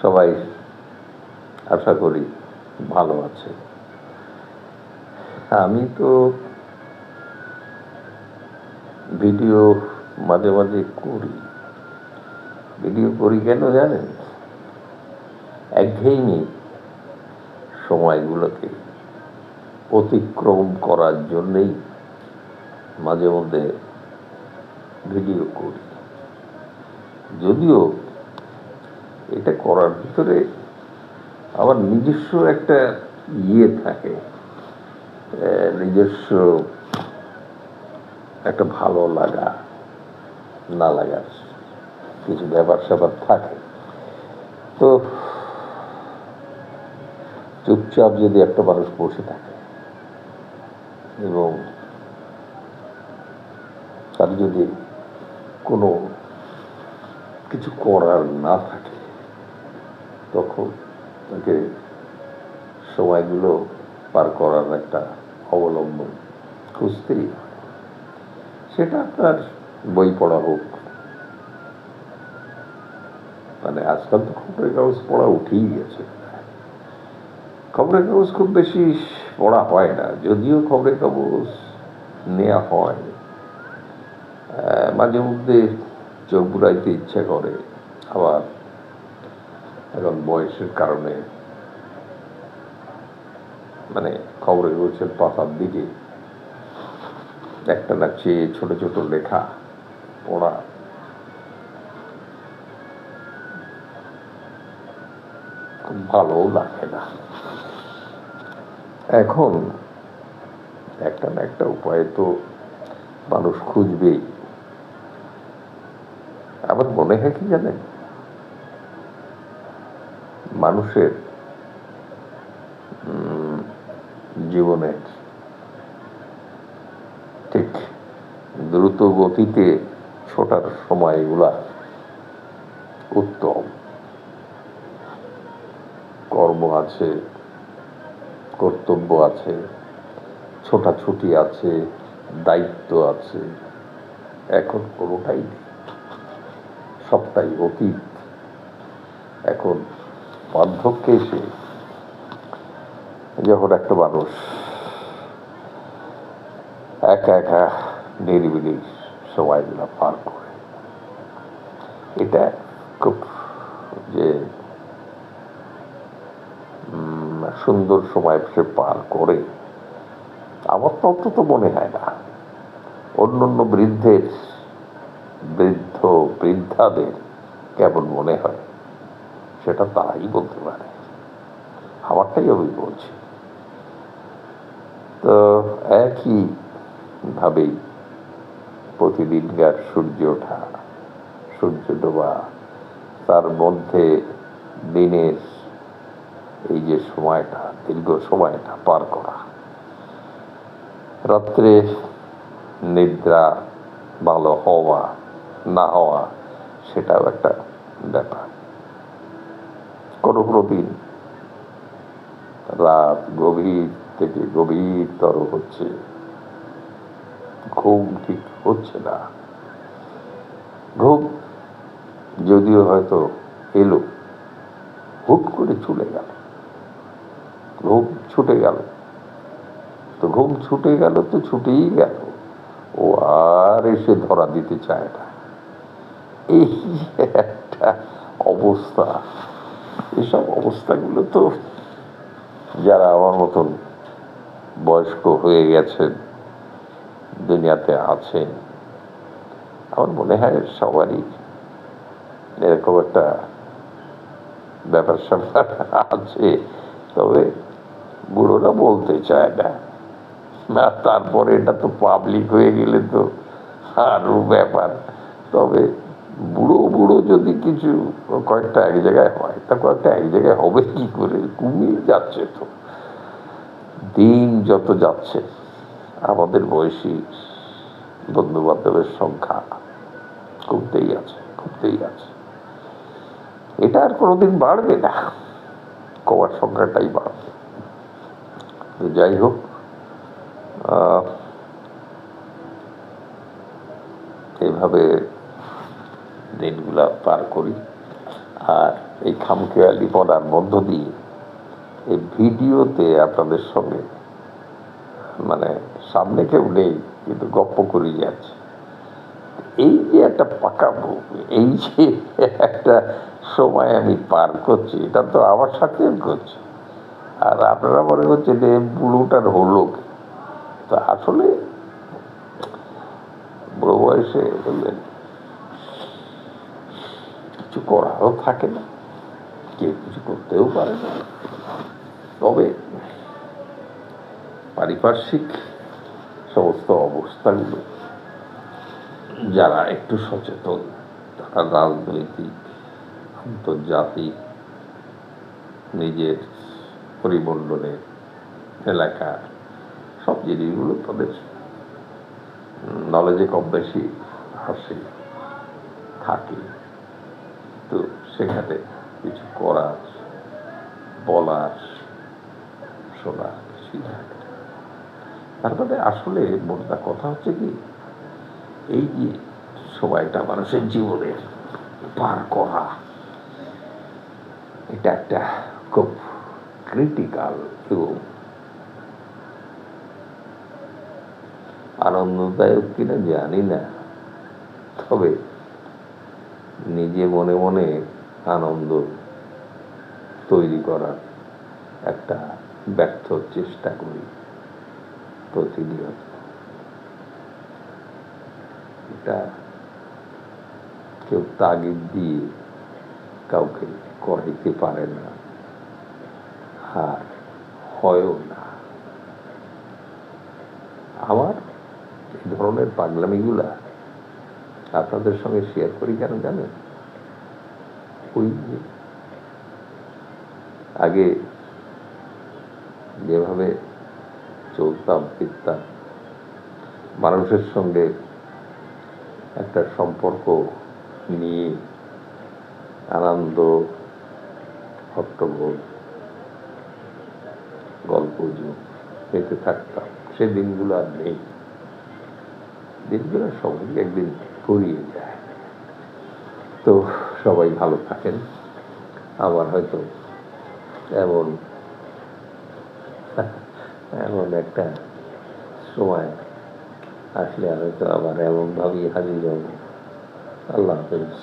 সবাই আশা করি ভালো আছে। আমি তো ভিডিও মাঝে মাঝে করি। ভিডিও করি কেন জানেন? একঘেয়েমি সময়গুলোকে অতিক্রম করার জন্যেই মাঝে মধ্যে ভিডিও করি। যদিও এটা করার ভিতরে আমার নিজস্ব একটা থাকে, নিজস্ব একটা ভালো লাগা না লাগার কিছু ব্যাপার স্যাপার থাকে। তো চুপচাপ যদি একটা মানুষ বসে থাকে এবং তার যদি কোনো কিছু করার না থাকে, তখন তাকে সময়গুলো পার করার একটা অবলম্বন খুঁজতেই হয়। সেটা আপনার বই পড়া হোক, মানে আজকাল তো খবরের কাগজ পড়া উঠেই গেছে। খবরের কাগজ খুব বেশি পড়া হয় না, যদিও খবরের কাগজ নেওয়া হয়। মাঝে মধ্যে চোখ বুলাইতে ইচ্ছা করে, আবার এখন বয়সের কারণে মানে খবরের কাগজের পাতার দিকে একটা না চেয়ে ছোট ছোট লেখা পড়া খুব ভালোও লাগে না। এখন একটা না একটা উপায় তো মানুষ খুঁজবেই। আমার মনে হয় কি জানেন, মানুষের জীবনের ঠিক দ্রুত গতিতে ছোটার সময়গুলা উত্তম। কর্ম আছে, কর্তব্য আছে, ছোটাছুটি আছে, দায়িত্ব আছে, এখন কোনোটাই নেই, সবটাই অতীত। এখন বার্ধক্যে এসে যখন একটা মানুষ একা একা নিরিবিলি সময়গুলা পার করে, এটা খুব যে সুন্দর সময় সে পার করে আমার তো অন্তত মনে হয় না। অন্য অন্য বৃদ্ধাদের কেমন মনে হয় সেটা তারাই বলতে পারে, আমারটাই আমি বলছি। তো একই ভাবেই প্রতিদিনকার সূর্য ওঠা, সূর্য ডোবা, তার মধ্যে দিনের এই যে সময়টা, দীর্ঘ সময়টা পার করা, রাত্রে নিদ্রা ভালো হওয়া না হওয়া, সেটাও একটা ব্যাপার। কোনো কোনো দিন রাত গভীর থেকে গভীরতর হচ্ছে, ঘুম ঠিক হচ্ছে না। ঘুম যদিও হয়তো এলো, হুট করে চলে গেল, ঘুম ছুটে গেল। তো ঘুম ছুটে গেল তো ছুটেই গেল, ও আর এসে ধরা দিতে চায় না। এই একটা অবস্থা। এসব অবস্থাগুলো তো যারা আমার মতন বয়স্ক হয়ে গেছেন, দুনিয়াতে আছেন, আমার মনে হয় সবারই এরকম একটা ব্যাপার স্যাপার আছে। তবে বুড়োরা বলতে চায় না, আর তারপরে এটা তো পাবলিক হয়ে গেলে তো আরো ব্যাপার। তবে বুড়ো বুড়ো যদি কিছু কয়েকটা এক জায়গায় হয়, তা কয়েকটা এক জায়গায় হবে কি করে? কমিয়ে যাচ্ছে তো, দিন যত যাচ্ছে আমাদের বয়সী বন্ধু বান্ধবের সংখ্যা কমতেই আছে, কমতেই আছে। এটা আর কোনোদিন বাড়বে না, কমার সংখ্যাটাই বাড়বে। তো যাই হোক, এভাবে দিনগুলা পার করি। আর এই খামখেয়ালি পড়ার মধ্য দিয়ে এই ভিডিওতে আপনাদের সঙ্গে মানে সামনে কেউ নেই, কিন্তু গপ্প করি যাচ্ছে। এই যে একটা পাকা বুক, এই যে একটা সময় আমি পার করছি, এটা তো আমার সাথেও করছি। আর আপনারা মনে হচ্ছে যে বুড়োটার হলো কি? তো আসলে বুড়ো বয়সে বললেন কিছু করারও থাকে না, কেউ কিছু করতেও পারে না। তবে পারিপার্শ্বিক সমস্ত অবস্থাগুলো যারা একটু সচেতন, তারা রাজনৈতিক, আন্তর্জাতিক, নিজের পরিমণ্ডলের, এলাকার সব জিনিসগুলো তাদের নলেজে কম বেশি আসে, থাকে। তো সেখানে কিছু করার, বলার, শোনার কিছুই থাকে না। তারপরে আসলে মোটা কথা হচ্ছে কি, এই যে সময়টা মানুষের জীবনের পার করা, এটা একটা খুব ক্রিটিক্যাল এবং আনন্দদায়ক কিনা জানি না, তবে নিজে মনে মনে আনন্দ তৈরি করার একটা ব্যর্থ চেষ্টা করি প্রতিনিয়ত। এটা কেউ তাগিদ দিয়ে কাউকে করাইতে পারে না, আর হয়ও না। আমার এই ধরনের পাগলামিগুলা আপনাদের সঙ্গে শেয়ার করি কেন জানেন? ওই যে আগে যেভাবে চলতাম ফিরতাম, মানুষের সঙ্গে একটা সম্পর্ক নিয়ে আনন্দ, হট্টগোল, গল্পগুজব পেতে থাকতাম, সে দিনগুলো আর নেই। দিনগুলো সবাই একদিন ফুরিয়ে যায়। তো সবাই ভালো থাকেন। আবার হয়তো এমন এমন একটা সময় আসলে হয়তো আবার এমনভাবেই হাজির হব। আল্লাহ হাফেজ।